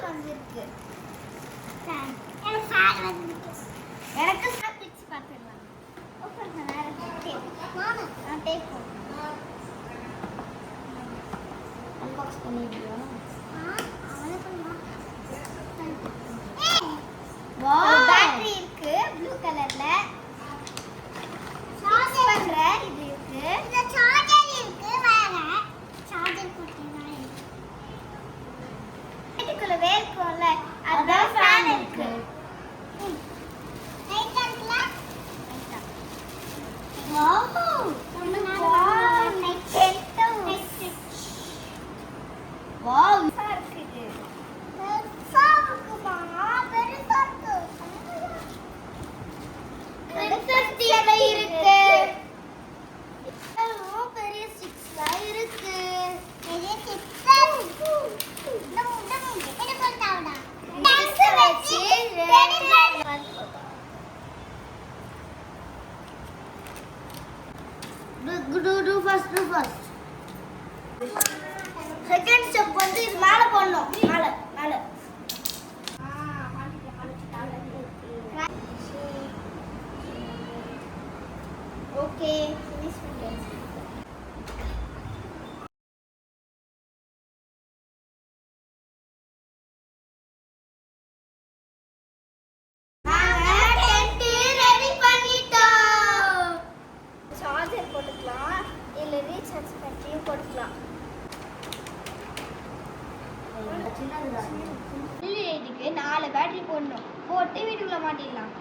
வந்திருக்கு. எனக்கு ஃபேன் வந்திருக்கு. எனக்கு பிச்சு பார்த்துடலாம். ஓப்பன் பண்ண டேப். நான் டேப் போடுறேன். அன்பாக்ஸ் பண்ணிடுறியா? அவனே பண்ணுவான். வாவ், பேட்டரி இருக்கு ப்ளூ கலர்ல. சார்ஜ் பண்ற இது இருக்கு. இந்த சார்ஜர் இருக்கு வேற. சார்ஜர் போட்டேனா இருக்கு. இதுக்குள்ள வேர்க்கும்ல அதான் ஃபேன் இருக்கு. லைட் இருக்குல? லைட்டா. வாவ், வாவ் லைட் செட்டோ. வாவ், இருக்கு இது. பெருசா இருக்குமா? பெருசா இருக்கு. பெரிய இருக்கு. பெரிய ஸ்டிக்ஸ்ல இருக்கு. பெரிய ஸ்டிக்ஸ் என்ன பண்ணாவடா? டான்ஸ் வச்சு do first. செகண்ட் ஸ்டெப் வந்து இது மேல போடணும். மேல ஓகே ஃபினிஷ் பண்ணியாச்சு. சார்ஜர் போட்டுக்கலாம், இல்ல ரீசார்ஜ் பேட்டரியும் போட்டுக்கலாம். இதுக்கு 4 பேட்டரி போடணும். போட்டு வீட்டுக்குள்ள மாட்டிடலாம்.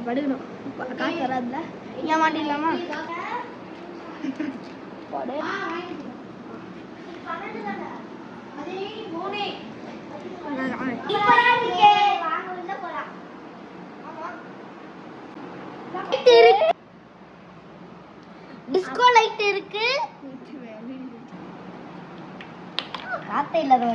படுக்கணும், காசு வராதுல. ஏன் மாட்டிடலாமா? டிஸ்கோ லைட் இருக்கு. காத்தே இல்லாத